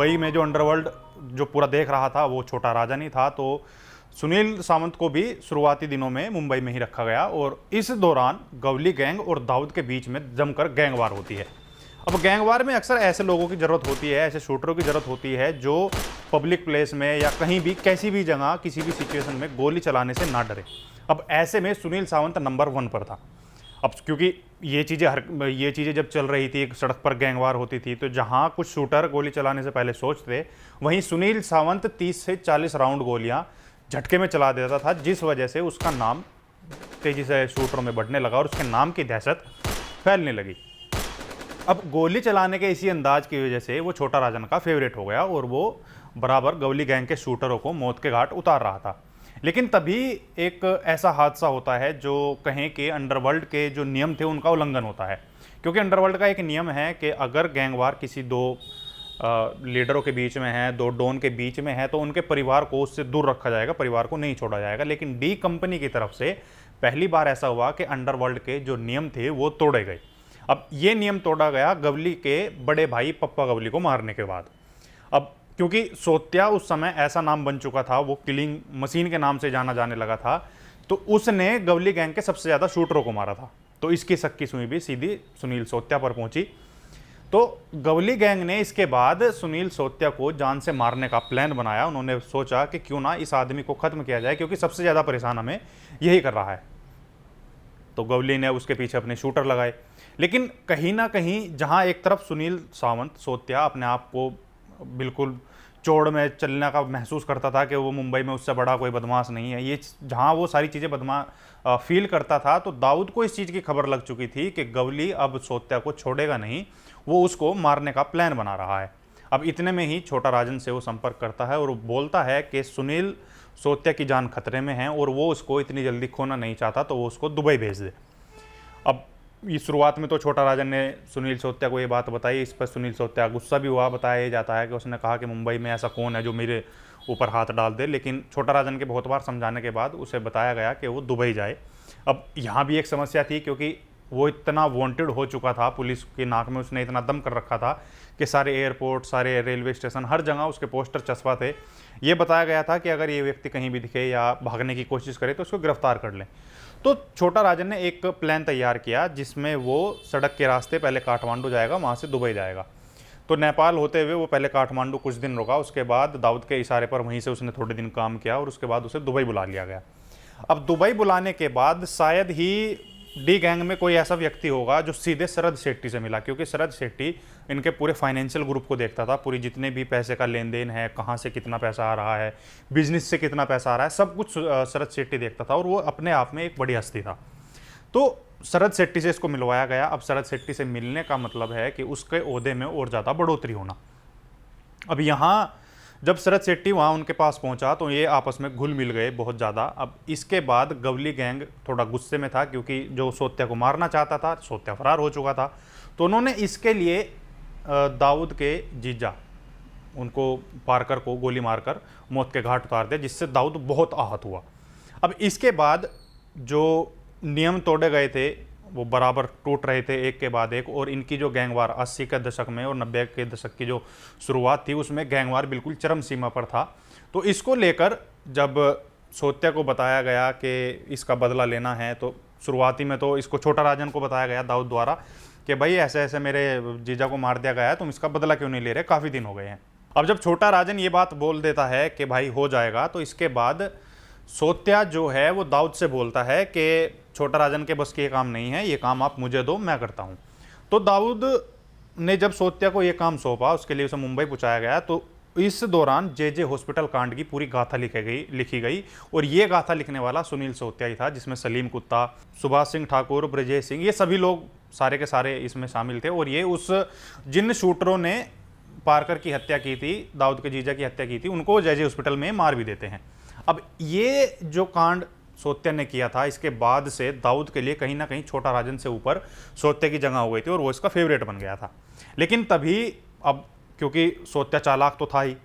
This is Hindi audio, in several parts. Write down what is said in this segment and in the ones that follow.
मुंबई में जो अंडरवर्ल्ड जो पूरा देख रहा था वो छोटा राजा नहीं था, तो सुनील सावंत को भी शुरुआती दिनों में मुंबई में ही रखा गया और इस दौरान गवली गैंग और दाऊद के बीच में जमकर गैंगवार होती है। अब गैंगवार में अक्सर ऐसे लोगों की ज़रूरत होती है, ऐसे शूटरों की ज़रूरत होती है जो पब्लिक प्लेस में या कहीं भी कैसी भी जगह किसी भी सिचुएशन में गोली चलाने से ना डरे। अब ऐसे में सुनील सावंत नंबर 1 पर था। अब क्योंकि ये चीज़ें जब चल रही थी, सड़क पर गैंगवार होती थी, तो जहाँ कुछ शूटर गोली चलाने से पहले सोचते, वहीं सुनील सावंत 30 से 40 राउंड गोलियाँ झटके में चला देता था, जिस वजह से उसका नाम तेज़ी से शूटरों में बढ़ने लगा और उसके नाम की दहशत फैलने लगी। अब गोली चलाने के इसी अंदाज की वजह से वो छोटा राजन का फेवरेट हो गया और वो बराबर गवली गैंग के शूटरों को मौत के घाट उतार रहा था। लेकिन तभी एक ऐसा हादसा होता है जो कहें कि अंडरवर्ल्ड के जो नियम थे उनका उल्लंघन होता है। क्योंकि अंडरवर्ल्ड का एक नियम है कि अगर गैंगवार किसी दो लीडरों के बीच में है, दो डॉन के बीच में है, तो उनके परिवार को उससे दूर रखा जाएगा, परिवार को नहीं छोड़ा जाएगा। लेकिन डी कंपनी की तरफ से पहली बार ऐसा हुआ कि अंडरवर्ल्ड के जो नियम थे वो तोड़े गए। अब ये नियम तोड़ा गया गवली के बड़े भाई पप्पा गवली को मारने के बाद। अब क्योंकि सोत्या उस समय ऐसा नाम बन चुका था, वो किलिंग मशीन के नाम से जाना जाने लगा था, तो उसने गवली गैंग के सबसे ज़्यादा शूटरों को मारा था। तो इसकी सक्की सुई भी सीधी सुनील सोत्या पर पहुंची। तो गवली गैंग ने इसके बाद सुनील सोत्या को जान से मारने का प्लान बनाया। उन्होंने सोचा कि क्यों ना इस आदमी को ख़त्म किया जाए, क्योंकि सबसे ज़्यादा परेशान हमें यही कर रहा है। तो गवली ने उसके पीछे अपने शूटर लगाए। लेकिन कहीं ना कहीं जहां एक तरफ सुनील सावंत सोत्या अपने आप को बिल्कुल चौड़ में चलने का महसूस करता था कि वो मुंबई में उससे बड़ा कोई बदमाश नहीं है, ये जहां वो सारी चीज़ें फील करता था, तो दाऊद को इस चीज़ की खबर लग चुकी थी कि गवली अब सोत्या को छोड़ेगा नहीं, वो उसको मारने का प्लान बना रहा है। अब इतने में ही छोटा राजन से वो संपर्क करता है और वो बोलता है कि सुनील सोत्या की जान खतरे में है और वो उसको इतनी जल्दी खोना नहीं चाहता, तो वो उसको दुबई भेज दे। अब ये शुरुआत में तो छोटा राजन ने सुनील सोत्या को ये बात बताई। इस पर सुनील सोत्या गुस्सा भी हुआ। बताया जाता है कि उसने कहा कि मुंबई में ऐसा कौन है जो मेरे ऊपर हाथ डाल दे। लेकिन छोटा राजन के बहुत बार समझाने के बाद उसे बताया गया कि वो दुबई जाए। अब यहाँ भी एक समस्या थी, क्योंकि वो इतना वांटेड हो चुका था, पुलिस की नाक में उसने इतना दम कर रखा था कि सारे एयरपोर्ट, सारे रेलवे स्टेशन, हर जगह उसके पोस्टर चस्पा थे। ये बताया गया था कि अगर ये व्यक्ति कहीं भी दिखे या भागने की कोशिश करे तो उसको गिरफ्तार कर लें। तो छोटा राजन ने एक प्लान तैयार किया जिसमें वो सड़क के रास्ते पहले काठमांडू जाएगा, वहाँ से दुबई जाएगा। तो नेपाल होते हुए वो पहले काठमांडू कुछ दिन रुका, उसके बाद दाऊद के इशारे पर वहीं से उसने थोड़े दिन काम किया और उसके बाद उसे दुबई बुला लिया गया। अब दुबई बुलाने के बाद शायद ही डी गैंग में कोई ऐसा व्यक्ति होगा जो सीधे शरद शेट्टी से मिला, क्योंकि शरद शेट्टी इनके पूरे फाइनेंशियल ग्रुप को देखता था। पूरी जितने भी पैसे का लेन देन है, कहाँ से कितना पैसा आ रहा है, बिजनेस से कितना पैसा आ रहा है, सब कुछ शरद शेट्टी देखता था और वो अपने आप में एक बड़ी हस्ती था। तो शरद शेट्टी से इसको मिलवाया गया। अब शरद शेट्टी से मिलने का मतलब है कि उसके ओहदे में और ज़्यादा बढ़ोतरी होना। अब यहाँ जब शरद शेट्टी वहाँ उनके पास पहुँचा तो ये आपस में घुल मिल गए बहुत ज़्यादा। अब इसके बाद गवली गैंग थोड़ा गुस्से में था, क्योंकि जो सोत्या को मारना चाहता था, सोत्या फरार हो चुका था। तो उन्होंने इसके लिए दाऊद के जीजा उनको पार्कर को गोली मारकर मौत के घाट उतार दिया, जिससे दाऊद बहुत आहत हुआ। अब इसके बाद जो नियम तोड़े गए थे वो बराबर टूट रहे थे एक के बाद एक, और इनकी जो गैंगवार 80 के दशक में और 90 के दशक की जो शुरुआत थी उसमें गैंगवार बिल्कुल चरम सीमा पर था। तो इसको लेकर जब सोत्या को बताया गया कि इसका बदला लेना है, तो शुरुआती में तो इसको छोटा राजन को बताया गया दाऊद द्वारा कि भाई ऐसे ऐसे मेरे जीजा को मार दिया गया है, तुम इसका बदला क्यों नहीं ले रहे, काफ़ी दिन हो गए हैं। अब जब छोटा राजन ये बात बोल देता है कि भाई हो जाएगा, तो इसके बाद सोत्या जो है वो दाऊद से बोलता है कि छोटा राजन के बस के ये काम नहीं है, ये काम आप मुझे दो, मैं करता हूँ। तो दाऊद ने जब सोत्या को ये काम सौंपा, उसके लिए उसे मुंबई पहुँचाया गया। तो इस दौरान जे हॉस्पिटल कांड की पूरी गाथा लिखी गई और ये गाथा लिखने वाला सुनील सोत्या ही था, जिसमें सलीम कुत्ता, सुभाष सिंह ठाकुर, ब्रजेश सिंह, ये सभी लोग सारे के सारे इसमें शामिल थे। और ये उस जिन शूटरों ने पार्कर की हत्या की थी, दाऊद के जीजा की हत्या की थी, उनको जे हॉस्पिटल में मार भी देते हैं। अब ये जो कांड सोत्या ने किया था, इसके बाद से दाऊद के लिए कहीं ना कहीं छोटा राजन से ऊपर सोत्या की जगह हो गई थी और वो इसका फेवरेट बन गया था। लेकिन तभी अब क्योंकि सोत्या चालाक तो था ही,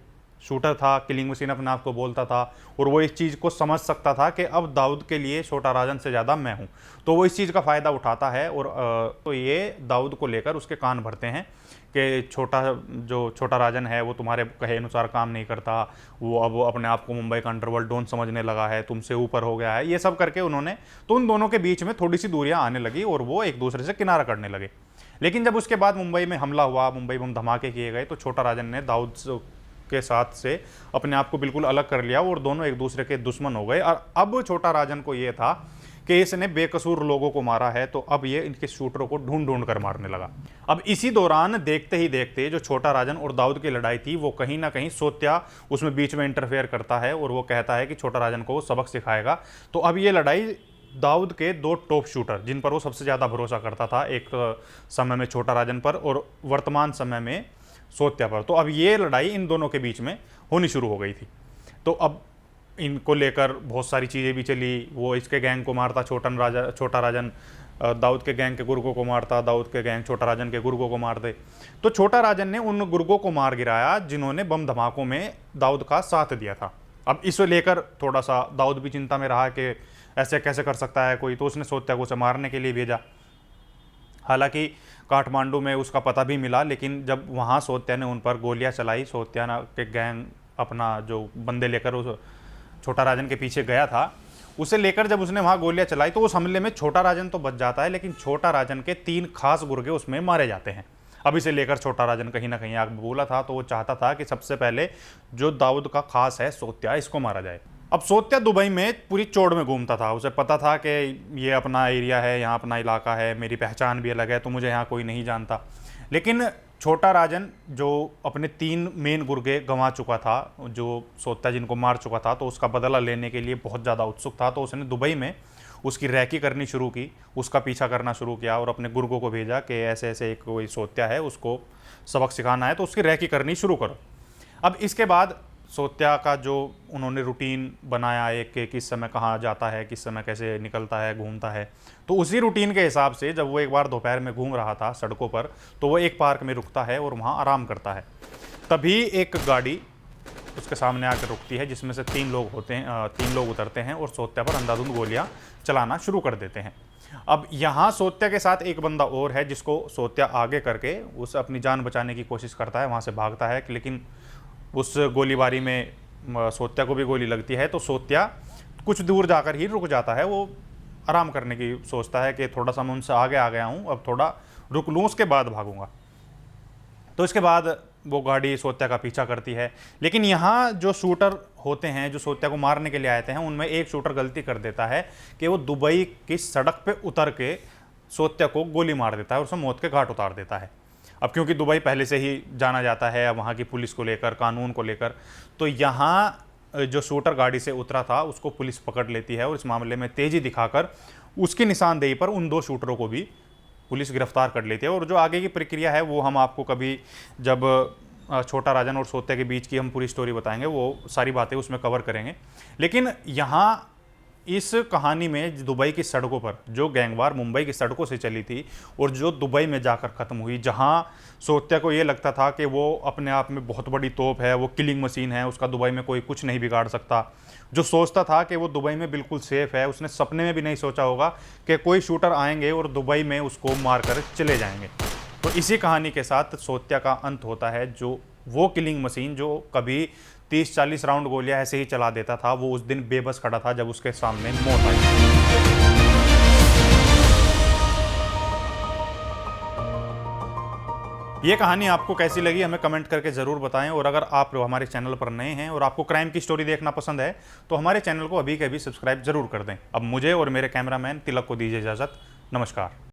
शूटर था, किलिंग मशीन अपने आप को बोलता था, और वो इस चीज़ को समझ सकता था कि अब दाऊद के लिए छोटा राजन से ज़्यादा मैं हूँ। तो वो इस चीज़ का फ़ायदा उठाता है और तो ये दाऊद को लेकर उसके कान भरते हैं कि छोटा राजन है वो तुम्हारे कहे अनुसार काम नहीं करता, वो अब अपने आप को मुंबई का अंडरवर्ल्ड डॉन समझने लगा है, तुमसे ऊपर हो गया है, ये सब करके उन्होंने, तो उन दोनों के बीच में थोड़ी सी दूरियां आने लगी और वो एक दूसरे से किनारा करने लगे। लेकिन जब उसके बाद मुंबई में हमला हुआ, मुंबई में धमाके किए गए, तो छोटा राजन ने दाऊद के साथ से अपने आप को बिल्कुल अलग कर लिया और दोनों एक दूसरे के दुश्मन हो गए। और अब छोटा राजन को ये था कि इसने बेकसूर लोगों को मारा है, तो अब ये इनके शूटरों को ढूंढ ढूंढ कर मारने लगा। अब इसी दौरान देखते ही देखते जो छोटा राजन और दाऊद की लड़ाई थी, वो कहीं ना कहीं सोत्या उसमें बीच में इंटरफेयर करता है और वो कहता है कि छोटा राजन को वो सबक सिखाएगा। तो अब ये लड़ाई दाऊद के दो टॉप शूटर, जिन पर वो सबसे ज़्यादा भरोसा करता था, एक समय में छोटा राजन पर और वर्तमान समय में सोत्या पर, तो अब ये लड़ाई इन दोनों के बीच में होनी शुरू हो गई थी। तो अब इनको लेकर बहुत सारी चीज़ें भी चली। वो इसके गैंग को मारता छोटा राजन दाऊद के गैंग के गुर्गों को मारता, दाऊद के गैंग छोटा राजन के गुर्गों को मार दे। तो छोटा राजन ने उन गुर्गों को मार गिराया जिन्होंने बम धमाकों में दाऊद का साथ दिया था। अब इसे लेकर थोड़ा सा दाऊद भी चिंता में रहा कि ऐसे कैसे कर सकता है कोई, तो उसने सोत्या को उसे मारने के लिए भेजा। हालांकि काठमांडू में उसका पता भी मिला, लेकिन जब वहाँ सोत्या ने उन पर गोलियां चलाई, सोत्या के गैंग अपना जो बंदे लेकर उस छोटा राजन के पीछे गया था, उसे लेकर जब उसने वहाँ गोलियां चलाई, तो उस हमले में छोटा राजन तो बच जाता है, लेकिन छोटा राजन के 3 खास गुर्गे उसमें मारे जाते हैं। अब इसे लेकर छोटा राजन कहीं ना कहीं आग बबूला था, तो वो चाहता था कि सबसे पहले जो दाऊद का खास है सोत्या, इसको मारा जाए। अब सोत्या दुबई में पूरी चौड़ में घूमता था, उसे पता था कि ये अपना एरिया है, यहाँ अपना इलाका है, मेरी पहचान भी अलग है, तो मुझे यहाँ कोई नहीं जानता। लेकिन छोटा राजन जो अपने 3 मेन गुर्गे गंवा चुका था, जो सोत्या जिनको मार चुका था, तो उसका बदला लेने के लिए बहुत ज़्यादा उत्सुक था। तो उसने दुबई में उसकी रैकी करनी शुरू की, उसका पीछा करना शुरू किया और अपने गुर्गों को भेजा कि ऐसे ऐसे एक कोई सोत्या है, उसको सबक सिखाना है, तो उसकी रैकी करनी शुरू करो। अब इसके बाद सोत्या का जो उन्होंने रूटीन बनाया एक कि किस समय कहाँ जाता है, किस समय कैसे निकलता है, घूमता है, तो उसी रूटीन के हिसाब से जब वो एक बार दोपहर में घूम रहा था सड़कों पर, तो वो एक पार्क में रुकता है और वहाँ आराम करता है। तभी एक गाड़ी उसके सामने आकर रुकती है, जिसमें से 3 लोग होते हैं, 3 लोग उतरते हैं और सोत्या पर अंधाधुंध गोलियाँ चलाना शुरू कर देते हैं। अब यहाँ सोत्या के साथ एक बंदा और है, जिसको सोत्या आगे करके उस अपनी जान बचाने की कोशिश करता है, वहाँ से भागता है, लेकिन उस गोलीबारी में सोत्या को भी गोली लगती है। तो सोत्या कुछ दूर जाकर ही रुक जाता है, वो आराम करने की सोचता है कि थोड़ा सा मैं उनसे आगे आ गया हूँ, अब थोड़ा रुक लूँ, उसके बाद भागूंगा। तो इसके बाद वो गाड़ी सोत्या का पीछा करती है, लेकिन यहाँ जो शूटर होते हैं जो सोत्या को मारने के लिए आए थे, उनमें एक शूटर गलती कर देता है कि वो दुबई की सड़क पे उतर के सोत्या को गोली मार देता है और उसे मौत के घाट उतार देता है। अब क्योंकि दुबई पहले से ही जाना जाता है वहाँ की पुलिस को लेकर, कानून को लेकर, तो यहाँ जो शूटर गाड़ी से उतरा था उसको पुलिस पकड़ लेती है और इस मामले में तेज़ी दिखाकर उसकी निशानदेही पर उन 2 शूटरों को भी पुलिस गिरफ्तार कर लेती है। और जो आगे की प्रक्रिया है वो हम आपको कभी जब छोटा राजन और सोत्या के बीच की हम पूरी स्टोरी बताएंगे, वो सारी बातें उसमें कवर करेंगे। लेकिन यहाँ इस कहानी में दुबई की सड़कों पर जो गैंगवार मुंबई की सड़कों से चली थी और जो दुबई में जाकर ख़त्म हुई, जहाँ सोत्या को ये लगता था कि वो अपने आप में बहुत बड़ी तोप है, वो किलिंग मशीन है, उसका दुबई में कोई कुछ नहीं बिगाड़ सकता, जो सोचता था कि वो दुबई में बिल्कुल सेफ़ है, उसने सपने में भी नहीं सोचा होगा कि कोई शूटर आएंगे और दुबई में उसको मार कर चले जाएंगे। तो इसी कहानी के साथ सोत्या का अंत होता है, जो वो किलिंग मशीन जो कभी 30-40 राउंड गोलियां ऐसे ही चला देता था, वो उस दिन बेबस खड़ा था जब उसके सामने मौत आई। ये कहानी आपको कैसी लगी हमें कमेंट करके ज़रूर बताएं, और अगर आप हमारे चैनल पर नए हैं और आपको क्राइम की स्टोरी देखना पसंद है तो हमारे चैनल को अभी के अभी सब्सक्राइब जरूर कर दें। अब मुझे और मेरे कैमरामैन तिलक को दीजिए इजाज़त। नमस्कार।